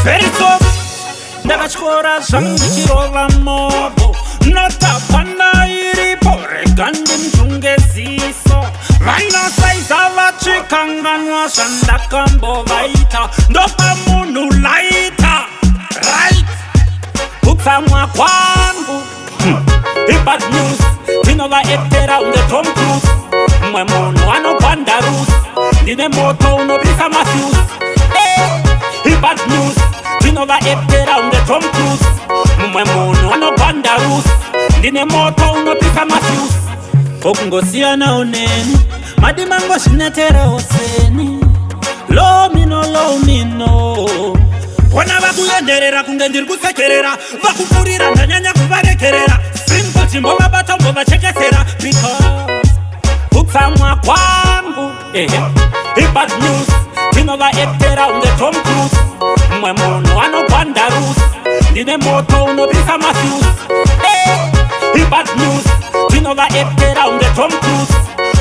Very soft. Ndakachikora zvangu ndichirova mobo. Notapana iri poregandi mzungeziso. Vanosaiza vachikanganwa zvandakambovaita. Ndopa munhu laita. Right. Kutsamwa kwangu ibad news. Tinovaetera unge Tom Cruise. Mumwe munhu anogwanda rusi. Ndine moto unopisa mafuse. Ibad news. Tinovaetera unge Tom Cruise. Mumwe munhu anogwanda rusi. Ndine moto unopisa mafuse. Okungosiyana uneni madimango zvinetera oseni. Low mino Wana vakuyenderera kunge ndiri kusekerera. Vakupfurira ndanyanya kuvarekerera. Simple chimbovabata mbovachekesera. Because kutsamwa kwangu ibad news. Tinovaetera unge Tom Cruise. Mumwe munhu anogwanda rusi. Ndine moto unopisa mafuse. Ibad news. Tinovaetera unge Tom Cruise.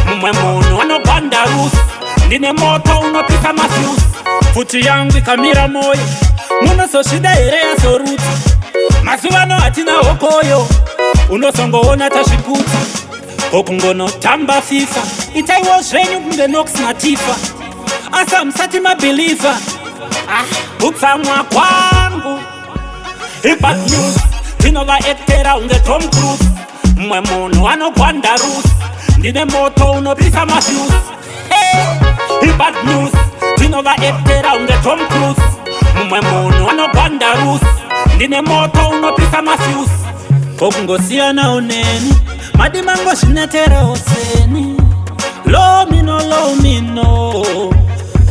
Mumwe munhu anogwanda rusi. Ndine moto unopisa mafuse. Futi yangu ikamira moyo. Munososvida here yasorudza. Mazuvano hatina hokoyo. Unosongoona tazvikuta. Okungonotamba FIFA. Itaiwo zvenyu kunge Nox naTifa. Asa musati mabhilivha. Kutsamwa kwangu ibad news. Tinovaetera unge Tom Cruise. Mumwe munhu anogwanda rusi. Ndine moto unopisa mafuse. Ibad news. Tinovaetera unge Tom Cruise. Mumwe munhu anogwanda rusi. Ndine moto unopisa mafuse. Okungosiyana uneni madimango zvinetera oseni. Low mino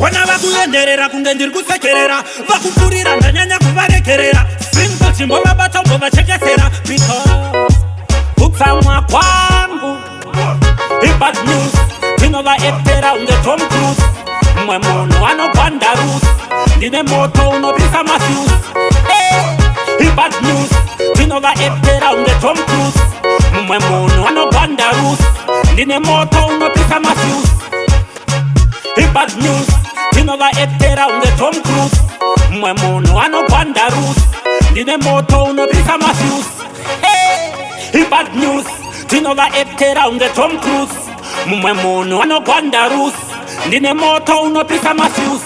Wana vakuyenderera kunge ndiri kusekerera. Vakupfurira ndanyanya kuvarekerera. Simple chimbovabata mbovachekesera. Because kutsamwa kwangu ibad news. Tinovaetera unge Tom Cruise. Mumwe munhu anogwanda rusi. Ndine moto unopisa mafuse. Ibad news. Tinovaetera unge Tom Cruise. Mumwe munhu anogwanda rusi. Ndine moto unopisa mafuse. Ibad news. Tinovaetera unge Tom Cruise. Mumwe munhu anogwanda rusi. Ndine moto unopisa mafuse. Ibad news. Tinovaetera unge Tom Cruise. Mumwe munhu anogwanda rusi. Ndine moto unopisa mafuse.